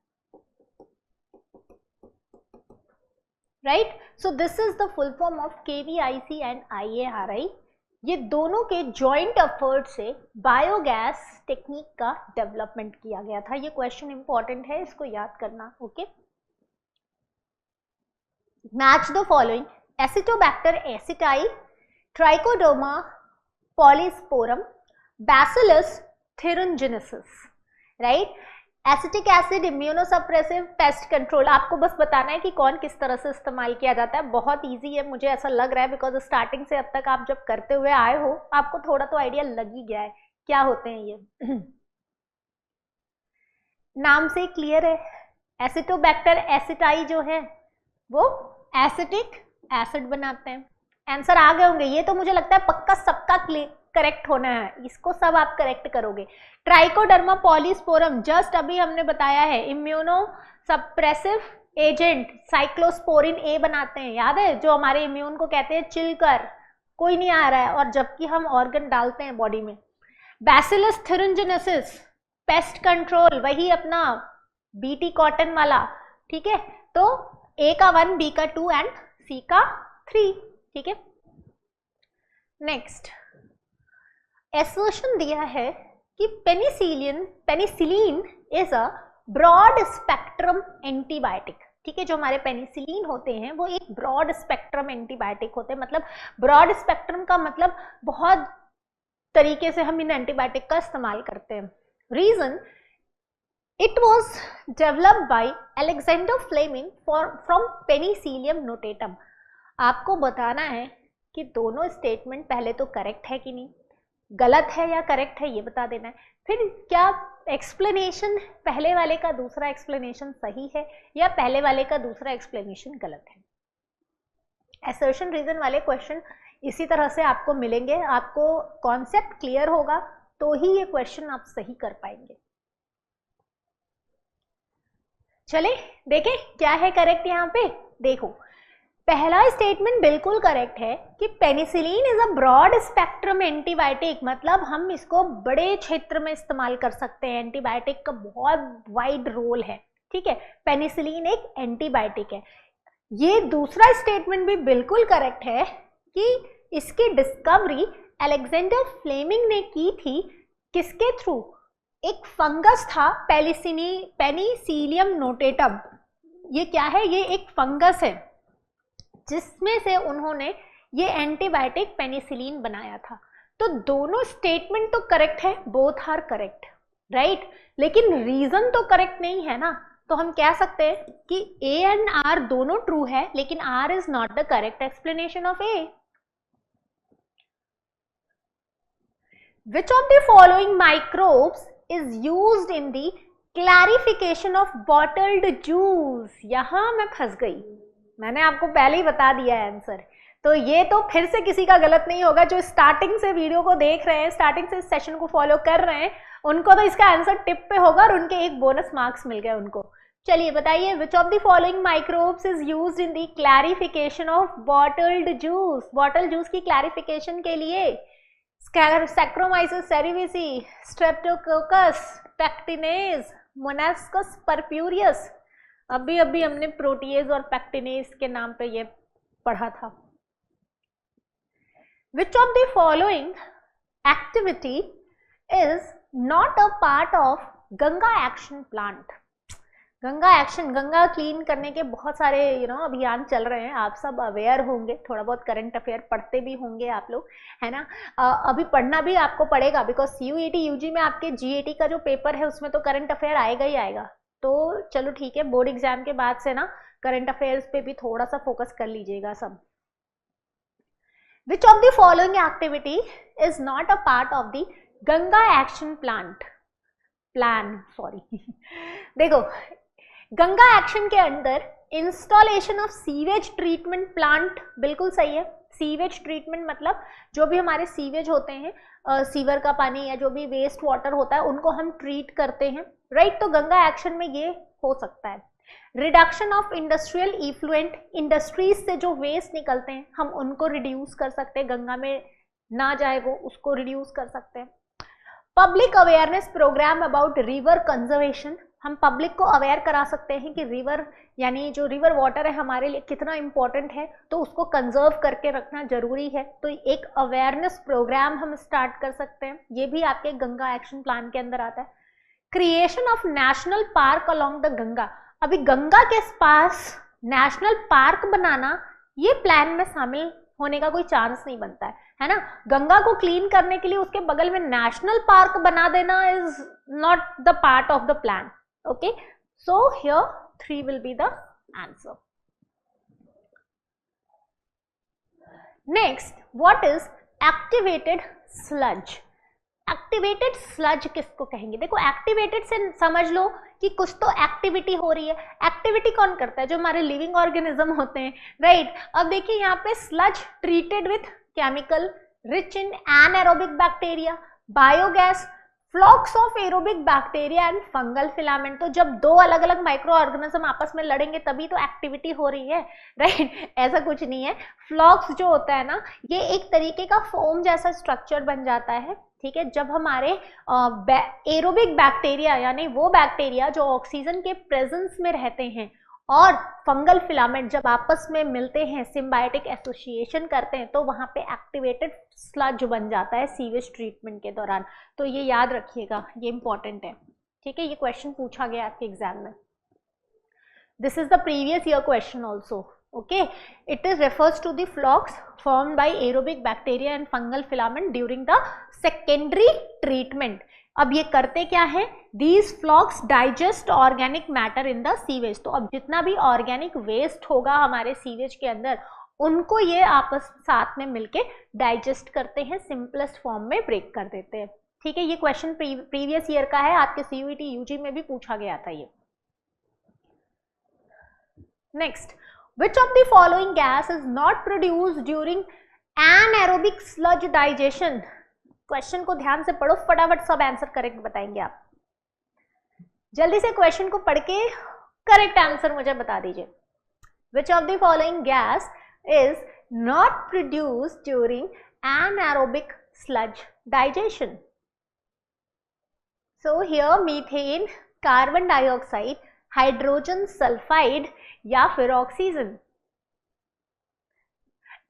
right. So this is the full form of KVIC and IARI। ये दोनों के जॉइंट एफर्ट से बायोगैस टेक्निक का डेवलपमेंट किया गया था। ये क्वेश्चन इंपॉर्टेंट है, इसको याद करना, okay. Match the following, Acetobacter aceti, Trichoderma polysporum, Bacillus thuringiensis, right. Acetic acid immunosuppressive, pest control. आपको बस बताना है कि कौन किस तरह से इस्तेमाल किया जाता है, बहुत इजी है, मुझे ऐसा लग रहा है, बिकॉज स्टार्टिंग से अब तक आप जब करते हुए आए हो आपको थोड़ा तो आइडिया लग ही गया है क्या होते हैं ये। नाम से क्लियर है, एसिटोबैक्टर एसिटाई जो है वो एसिटिक एसिड बनाते हैं। आंसर आ गए होंगे, ये तो मुझे लगता है पक्का सबका करेक्ट होना है, इसको सब आप करेक्ट करोगे। ट्राइकोडर्मा पॉलीस्पोरम जस्ट अभी हमने बताया है, इम्यूनो सप्रेसिव एजेंट साइक्लोस्पोरिन ए बनाते हैं, याद है, जो हमारे इम्यून को कहते हैं चिल कर, कोई नहीं आ रहा है, और जबकि हम ऑर्गन डालते हैं बॉडी में। बैसिलस थेरेंजेनेसिस पेस्ट कंट्रोल, वही अपना बीटी कॉटन वाला, ठीक है। तो ए का 1, बी का 2 एंड सी का 3, ठीक है। नेक्स्ट एसर्शन दिया है कि penicillin is a broad spectrum antibiotic, ठीक है। जो हमारे पेनिसिलिन होते हैं वो एक ब्रॉड स्पेक्ट्रम एंटीबायोटिक होते हैं, मतलब ब्रॉड स्पेक्ट्रम का मतलब बहुत तरीके से हम इन एंटीबायोटिक का इस्तेमाल करते हैं। Reason, it was developed by Alexander Fleming from Penicillium notatum. आपको बताना है कि दोनों स्टेटमेंट पहले तो करेक्ट है कि नहीं, गलत है या करेक्ट है ये बता देना है। फिर क्या एक्सप्लेनेशन पहले वाले का दूसरा एक्सप्लेनेशन सही है या पहले वाले का दूसरा एक्सप्लेनेशन गलत है। असर्शन रीजन वाले क्वेश्चन इसी तरह से आपको मिलेंगे। आपको कॉन्सेप्ट क्लियर होगा तो ही ये क्वेश्चन आप सही कर पाएंगे। चले देखें क्या है करेक्ट यहाँ पे। देखो, पहला स्टेटमेंट बिल्कुल करेक्ट है कि penicillin is a broad spectrum antibiotic, मतलब हम इसको बड़े क्षेत्र में इस्तेमाल कर सकते हैं। एंटीबायोटिक का बहुत वाइड रोल है, ठीक है। पेनिसिलिन एक एंटीबायोटिक है। ये दूसरा स्टेटमेंट भी बिल्कुल करेक्ट है कि इसकी डिस्कवरी अलेक्जेंडर फ्लेमिंग ने की थी। किसके थ्रू? एक फंगस था पेनिसिलियम नोटेटम। ये क्या है? ये एक फंगस है जिसमें से उन्होंने ये एंटीबायोटिक पेनिसिलिन बनाया था। तो दोनों स्टेटमेंट तो करेक्ट है, बोथ आर करेक्ट, राइट। लेकिन रीजन तो करेक्ट नहीं है ना, तो हम कह सकते हैं कि ए एंड आर दोनों ट्रू है, लेकिन R is not the correct explanation of A. Which of the following microbes is used in the clarification of bottled juice? यहां मैं फंस गई, मैंने आपको पहले ही बता दिया है आंसर। तो ये तो फिर से किसी का गलत नहीं होगा। जो स्टार्टिंग से वीडियो को देख रहे हैं, स्टार्टिंग से सेशन को फॉलो कर रहे हैं, उनको तो इसका आंसर टिप पे होगा और उनके एक बोनस मार्क्स मिल गए उनको। चलिए बताइए, विच of the following microbes is used in the clarification of bottled juice? Bottle juice की क्लैरिफिकेशन के लिए saccharomyces cerevisiae, Streptococcus, pectinase, Monascus purpureus. अभी हमने प्रोटीएज और पैक्टिनेज के नाम पे ये पढ़ा था। Which of the following activity is not a part of Ganga action plant? Ganga action, Ganga clean करने के बहुत सारे अभियान चल रहे हैं। आप सब अवेयर होंगे, थोड़ा बहुत करंट अफेयर पढ़ते भी होंगे आप लोग, है ना। अभी पढ़ना भी आपको पड़ेगा, बिकॉज CUET UG में आपके GAT का जो पेपर है उसमें तो करंट अफेयर आएगा ही आएगा। तो चलो ठीक है, बोर्ड एग्जाम के बाद से ना करंट अफेयर्स पे भी थोड़ा सा फोकस कर लीजिएगा सब। Which of the following activity is not a part of the Ganga action plan? देखो, गंगा एक्शन के अंदर installation of sewage treatment plant बिल्कुल सही है। सीवेज ट्रीटमेंट मतलब जो भी हमारे सीवेज होते हैं, सीवर का पानी या जो भी वेस्ट वाटर होता है, उनको हम ट्रीट करते हैं, राइट। तो गंगा एक्शन में ये हो सकता है। Reduction of industrial effluent, industries से जो वेस्ट निकलते हैं हम उनको रिड्यूस कर सकते हैं, गंगा में ना जाए वो, उसको रिड्यूस कर सकते हैं। Public awareness programme about river conservation, हम पब्लिक को अवेयर करा सकते हैं कि रिवर यानी जो रिवर वाटर है हमारे लिए कितना इंपॉर्टेंट है, तो उसको कंजर्व करके रखना जरूरी है। तो एक अवेयरनेस प्रोग्राम हम स्टार्ट कर सकते हैं, ये भी आपके गंगा एक्शन प्लान के अंदर आता है। Creation of national park along the Ganga, अभी गंगा के पास नेशनल पार्क बनाना ये प्लान में शामिल होने का कोई चांस नहीं बनता है ना। गंगा को क्लीन करने के लिए उसके बगल में नेशनल पार्क बना देना is not the part of the plan. Okay, so here 3 will be the answer. Next, what is activated sludge? Activated sludge किसको कहेंगे? देखो, एक्टिवेटेड से समझ लो कि कुछ तो एक्टिविटी हो रही है। एक्टिविटी कौन करता है? जो हमारे लिविंग ऑर्गेनिज्म होते हैं, राइट। अब देखिए यहाँ पे sludge treated with chemical rich in anaerobic bacteria, biogas, flocs of aerobic bacteria and fungal filament. तो जब दो अलग अलग माइक्रो ऑर्गेनिज्म आपस में लड़ेंगे तभी तो एक्टिविटी हो रही है, राइट। ऐसा कुछ नहीं है। फ्लॉक्स जो होता है ना, ये एक तरीके का फोम जैसा स्ट्रक्चर बन जाता है, ठीक है। जब हमारे एरोबिक बैक्टीरिया यानी वो बैक्टीरिया जो ऑक्सीजन के प्रेजेंस में रहते हैं और फंगल फिलामेंट जब आपस में मिलते हैं, सिम्बायोटिक एसोसिएशन करते हैं, तो वहां पे एक्टिवेटेड स्लज बन जाता है सीवेज ट्रीटमेंट के दौरान। तो ये याद रखिएगा, ये इंपॉर्टेंट है, ठीक है। ये क्वेश्चन पूछा गया आपके एग्जाम में। This is the previous year question also. Okay, it is refers to the flocs formed by aerobic bacteria and fungal filament during the secondary treatment. अब ये करते क्या है? These flocs digest organic matter in the sewage. तो अब जितना भी organic waste होगा हमारे सीवेज के अंदर, उनको ये आपस साथ में मिलके डाइजेस्ट करते हैं, सिंपलेस्ट फॉर्म में ब्रेक कर देते हैं. ठीक है, ये क्वेश्चन प्रीवियस ईयर का है, आपके सीयूईटी यूजी में भी पूछा गया था ये. Next, which of the following gas is not produced during anaerobic sludge digestion? Question को ध्यान से पढ़ो, फटाफट सब आंसर करेक्ट बताएंगे आप. जल्दी से क्वेश्चन को पढ़ के करेक्ट आंसर मुझे बता दीजिए. Which of the following gas is not produced during anaerobic sludge digestion? So here methane, carbon dioxide, hydrogen sulphide या फिर ऑक्सीजन.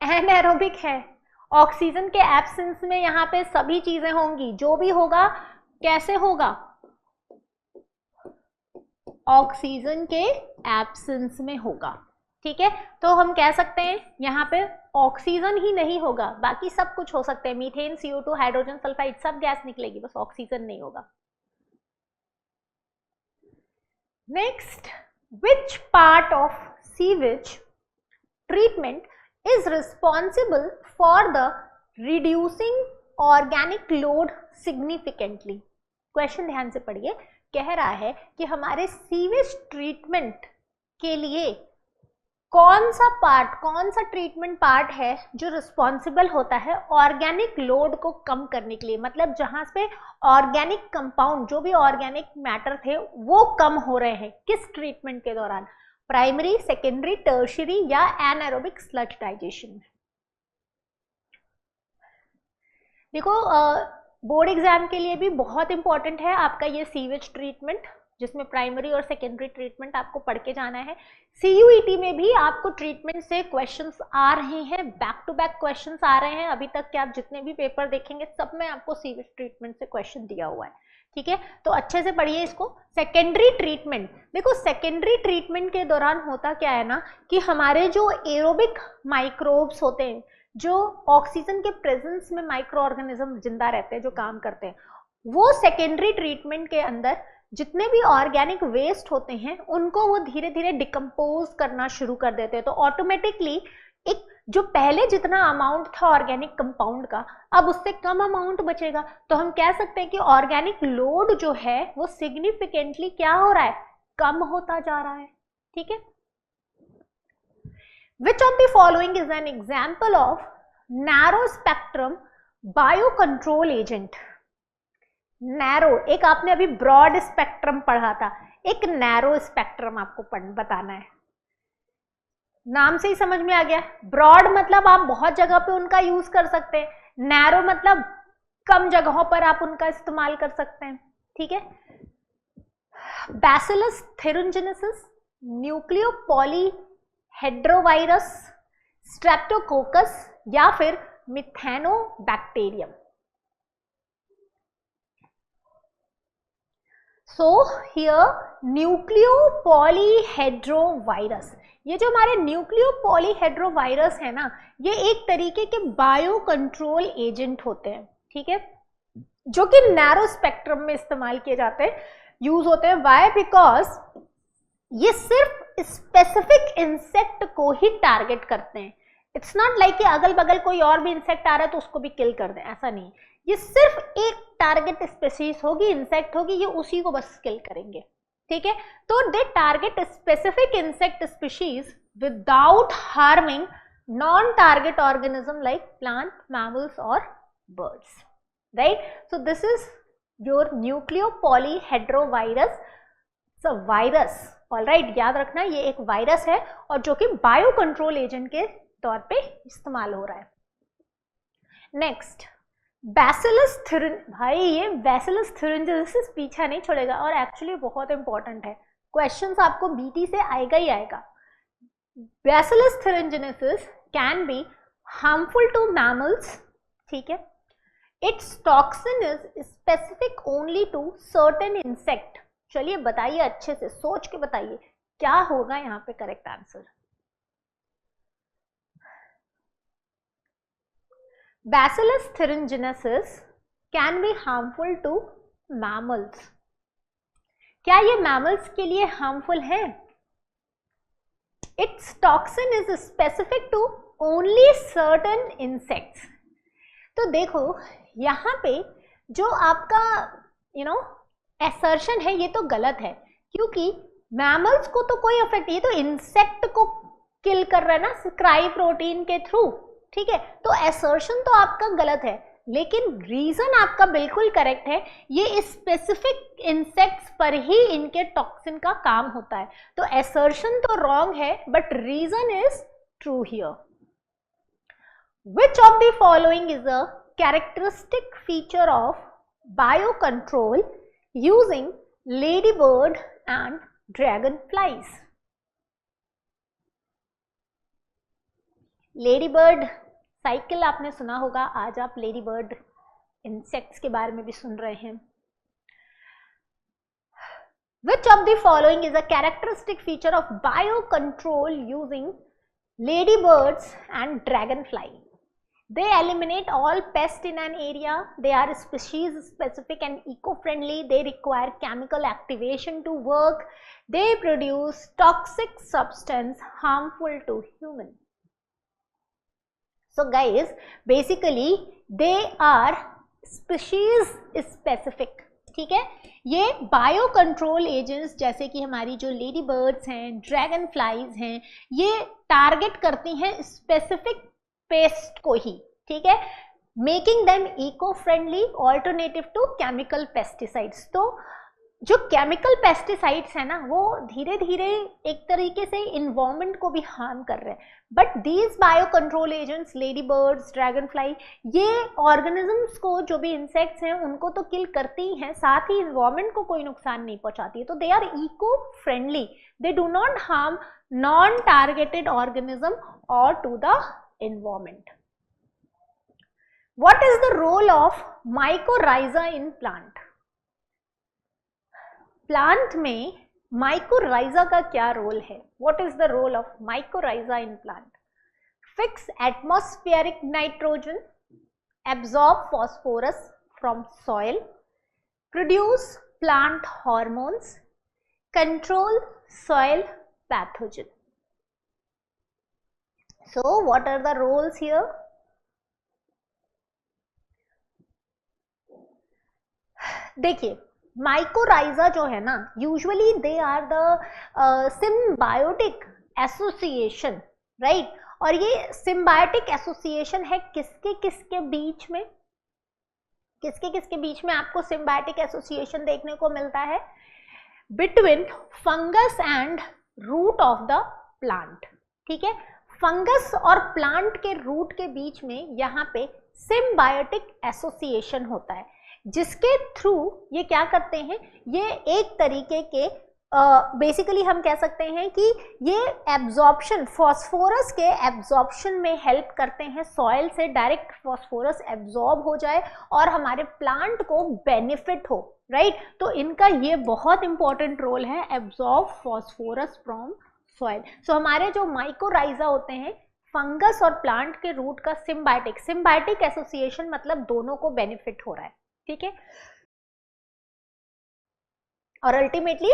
एनाएरोबिक है, ऑक्सीजन के एब्सेंस में यहाँ पे सभी चीजें होंगी. जो भी होगा कैसे होगा? ऑक्सीजन के एब्सेंस में होगा. ठीक है, तो हम कह सकते हैं यहाँ पे ऑक्सीजन ही नहीं होगा, बाकी सब कुछ हो सकते हैं. मीथेन, CO2, हाइड्रोजन सल्फाइड सब गैस निकलेगी, बस ऑक्सीजन नहीं होगा. Next, which part of sewage treatment is responsible for the reducing organic load significantly? Question ध्यान से पढ़िए. कह रहा है कि हमारे सीवेज ट्रीटमेंट के लिए कौन सा ट्रीटमेंट पार्ट है जो रिस्पॉन्सिबल होता है ऑर्गेनिक लोड को कम करने के लिए. मतलब जहां पे ऑर्गेनिक कंपाउंड, जो भी ऑर्गेनिक मैटर थे वो कम हो रहे हैं, किस ट्रीटमेंट के दौरान? प्राइमरी, सेकेंडरी, टर्शियरी या एनाएरोबिक स्लज डाइजेशन में. देखो, बोर्ड एग्जाम के लिए भी बहुत इंपॉर्टेंट है आपका ये सीवेज ट्रीटमेंट, जिसमें प्राइमरी और सेकेंडरी ट्रीटमेंट आपको पढ़ के जाना है. सीयूईटी में भी आपको ट्रीटमेंट से क्वेश्चंस आ रहे हैं, बैक टू बैक क्वेश्चंस आ रहे हैं. अभी तक के आप जितने भी पेपर देखेंगे सब में आपको सीवेज ट्रीटमेंट से क्वेश्चन दिया हुआ है. ठीक है, तो अच्छे से पढ़िए इसको. सेकेंडरी ट्रीटमेंट, देखो सेकेंडरी ट्रीटमेंट के दौरान होता क्या है ना कि हमारे जो एरोबिक माइक्रोब्स होते हैं, जो ऑक्सीजन के प्रेजेंस में माइक्रो ऑर्गेनिज्म जिंदा रहते हैं, जो काम करते हैं, वो सेकेंडरी ट्रीटमेंट के अंदर जितने भी ऑर्गेनिक वेस्ट होते हैं उनको वो धीरे धीरे डिकम्पोज करना शुरू कर देते हैं. तो ऑटोमेटिकली एक जो पहले जितना अमाउंट था ऑर्गेनिक कंपाउंड का, अब उससे कम अमाउंट बचेगा. तो हम कह सकते हैं कि ऑर्गेनिक लोड जो है वो सिग्निफिकेंटली क्या हो रहा है? कम होता जा रहा है. ठीक है. Which of the following is an example of narrow spectrum biocontrol agent? Narrow, एक आपने अभी ब्रॉड स्पेक्ट्रम पढ़ा था, एक नैरो स्पेक्ट्रम आपको बताना है. नाम से ही समझ में आ गया. ब्रॉड मतलब आप बहुत जगह पे उनका यूज कर सकते हैं, नैरो मतलब कम जगहों पर आप उनका इस्तेमाल कर सकते हैं. ठीक है. बैसिलस थेरुंजिनेसिस, न्यूक्लियोपॉलीहेड्रोवायरस, स्ट्रेप्टोकोकस या फिर मिथेनोबैक्टीरियम. सो हियर न्यूक्लियोपॉलीहेड्रोवायरस, ये जो हमारे न्यूक्लियोपॉलीहेड्रोवायरस है ना, ये एक तरीके के बायो कंट्रोल एजेंट होते हैं. ठीक है, जो कि नैरो स्पेक्ट्रम में इस्तेमाल किए जाते हैं, यूज होते हैं. वाई? बिकॉज ये सिर्फ स्पेसिफिक इंसेक्ट को ही टारगेट करते हैं. इट्स नॉट लाइक कि अगल बगल कोई और भी इंसेक्ट आ रहा है तो उसको भी किल कर दें, ऐसा नहीं. ये सिर्फ एक टारगेट स्पीशीज होगी, इंसेक्ट होगी, ये उसी को बस किल करेंगे. ठीक है, तो they target specific insect species without harming non target organism like plant, mammals और birds. Right. So this is your nucleopolyhedrovirus, virus. Alright, याद रखना ये एक वायरस है और जो कि बायो कंट्रोल एजेंट के तौर पे इस्तेमाल हो रहा है. नेक्स्ट, बैसिलस भाई ये बैसिलस थुरिंजिनेसिस पीछा नहीं छोड़ेगा और एक्चुअली बहुत इंपॉर्टेंट है. क्वेश्चंस आपको बीटी से आएगा ही आएगा. Bacillus thuringiensis can be harmful to mammals. ठीक है. Its toxin is specific only to certain insect. चलिए बताइए, अच्छे से सोच के बताइए, क्या होगा यहाँ पे correct answer? Bacillus thuringiensis can be harmful to mammals. क्या ये mammals के लिए harmful है? Its toxin is specific to only certain insects. तो देखो यहाँ पे जो आपका assertion है ये तो गलत है, क्योंकि mammals को तो कोई अफेक्ट, ये तो इंसेक्ट को किल कर रहा है ना क्राई प्रोटीन के थ्रू, ठीक है? तो असर्शन तो आपका गलत है, लेकिन रीजन आपका बिल्कुल करेक्ट है। ये स्पेसिफिक इंसेक्ट्स पर ही इनके टॉक्सिन का काम होता है। तो असर्शन तो रॉन्ग है, but reason is true here. Which of the following is a characteristic feature of bio control using lady bird and dragon flies? Lady bird cycle आपने सुना होगा, आज आप लेडी बर्ड इंसेक्ट्स के बारे में भी सुन रहे हैं। Which of the following is a characteristic feature of biocontrol using ladybirds and dragonfly? They eliminate all pests in an area. They are species specific and eco-friendly. They require chemical activation to work. They produce toxic substance harmful to humans. So guys, basically they are species specific, ठीक है? ये bio control agents जैसे कि हमारी जो lady birds हैं, dragon flies हैं, ये टारगेट करती हैं स्पेसिफिक पेस्ट को ही, ठीक है? Making them eco friendly alternative to chemical pesticides. तो जो केमिकल पेस्टिसाइड्स है ना, वो धीरे धीरे एक तरीके से इन्वायरमेंट को भी हार्म कर रहे हैं, but these bio control agents, lady birds, dragon fly, ये ऑर्गेनिजम्स को, जो भी इंसेक्ट्स हैं उनको तो किल करती ही हैं, साथ ही इन्वायरमेंट को कोई नुकसान नहीं पहुंचाती है। तो they are eco friendly, they do not harm non targeted organism और to the environment. What is the role of mycorrhiza in plant? Plant में माइकोराइजा का क्या रोल है? What is the role of mycorrhiza in plant? Fix atmospheric nitrogen, absorb phosphorus from soil, produce plant hormones, control soil pathogen. So what are the roles here? देखिए, mycorrhiza जो है ना, usually they are the symbiotic association, right? और ये symbiotic association है किसके किसके बीच में? किसके किसके बीच में आपको सिम्बायोटिक एसोसिएशन देखने को मिलता है? Between fungus and root of the plant, ठीक है? फंगस और प्लांट के रूट के बीच में यहाँ पे सिम्बायोटिक एसोसिएशन होता है, जिसके थ्रू ये क्या करते हैं, ये एक तरीके के बेसिकली हम कह सकते हैं कि ये एब्जॉर्प्शन, फॉस्फोरस के एब्जॉर्प्शन में हेल्प करते हैं। सॉइल से डायरेक्ट फॉस्फोरस एब्जॉर्ब हो जाए और हमारे प्लांट को बेनिफिट हो, राइट? तो इनका ये बहुत इंपॉर्टेंट रोल है, एब्जॉर्ब फॉस्फोरस फ्रॉम सॉइल। सो हमारे जो माइकोराइजा होते हैं, फंगस और प्लांट के रूट का सिम्बायोटिक एसोसिएशन, मतलब दोनों को बेनिफिट हो रहा है, ठीक है? और अल्टीमेटली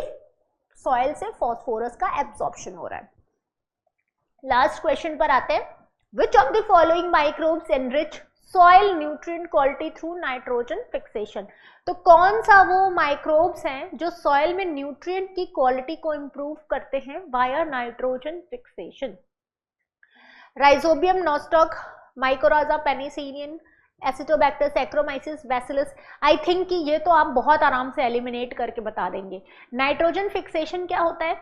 सॉइल से फास्फोरस का एब्जॉर्प्शन हो रहा है। लास्ट क्वेश्चन पर आते हैं। Which of the following microbes enrich soil nutrient quality through nitrogen fixation? तो कौन सा वो माइक्रोब्स हैं जो सॉइल में न्यूट्रिएंट की क्वालिटी को इंप्रूव करते हैं via nitrogen fixation? Rhizobium Nostoc, mycorrhiza Penicillium, Acetobacter, Saccharomyces, Bacillus. I think कि ये तो आप बहुत आराम से एलिमिनेट करके बता देंगे। नाइट्रोजन फिक्सेशन क्या होता है?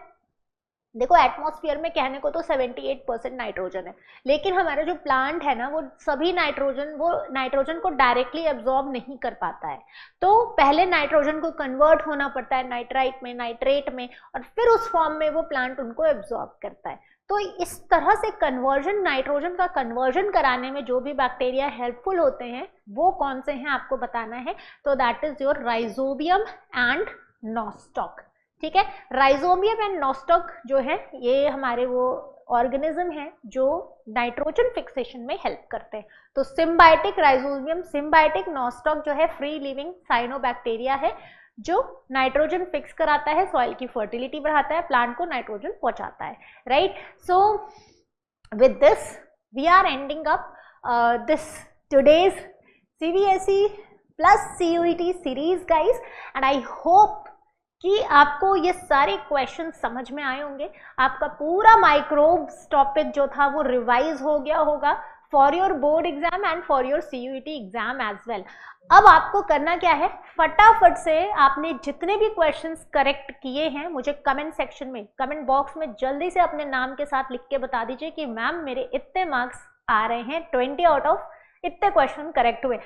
देखो, एटमॉस्फेयर में कहने को तो 78% नाइट्रोजन है, लेकिन हमारा जो प्लांट है ना, वो सभी नाइट्रोजन को डायरेक्टली एब्जॉर्ब नहीं कर पाता है। तो पहले नाइट्रोजन को कन्वर्ट होना पड़ता है नाइट्राइट में, नाइट्रेट में, और फिर उस फॉर्म में वो प्लांट उनको एब्जॉर्ब करता है। तो इस तरह से कन्वर्जन, नाइट्रोजन का कन्वर्जन कराने में जो भी बैक्टीरिया हेल्पफुल होते हैं, वो कौन से हैं आपको बताना है। तो that is your rhizobium and nostoc, ठीक है। राइजोबियम एंड नॉस्टॉक जो है ये हमारे वो ऑर्गेनिज्म है जो नाइट्रोजन फिक्सेशन में हेल्प करते हैं। तो सिम्बायोटिक राइजोबियम, सिम्बायोटिक नॉस्टॉक जो है फ्री लिविंग साइनोबैक्टीरिया है जो नाइट्रोजन फिक्स कराता है, सॉइल की फर्टिलिटी बढ़ाता है, प्लांट को नाइट्रोजन पहुंचाता है, right. So with this we are ending up this today's CBSE plus CUET series guys, and I hope कि आपको ये सारे क्वेश्चन समझ में आए होंगे। आपका पूरा माइक्रोब्स टॉपिक जो था वो रिवाइज हो गया होगा for your board exam and for your CUET exam as well. अब आपको करना क्या है, फटाफट से आपने जितने भी क्वेश्चंस करेक्ट किए हैं मुझे कमेंट सेक्शन में, कमेंट बॉक्स में जल्दी से अपने नाम के साथ लिख के बता दीजिए कि मैम मेरे इतने मार्क्स आ रहे हैं, 20 आउट ऑफ इतने क्वेश्चन करेक्ट हुए।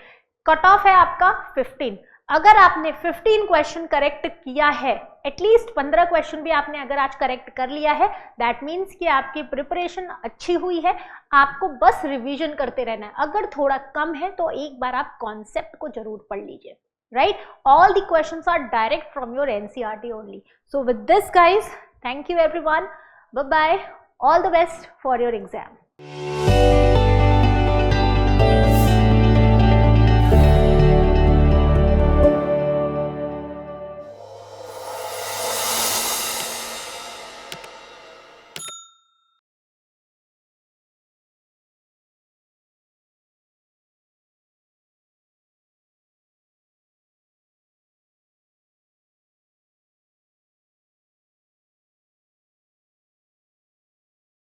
कट ऑफ है आपका 15। अगर आपने 15 क्वेश्चन करेक्ट किया है, एटलीस्ट 15 क्वेश्चन भी आपने अगर आज करेक्ट कर लिया है, दैट मीन्स कि आपकी प्रिपरेशन अच्छी हुई है। आपको बस रिवीजन करते रहना है। अगर थोड़ा कम है तो एक बार आप कॉन्सेप्ट को जरूर पढ़ लीजिए, right. All the questions are direct from your NCERT only. So with this guys, thank you everyone, bye bye, all the best for your exam.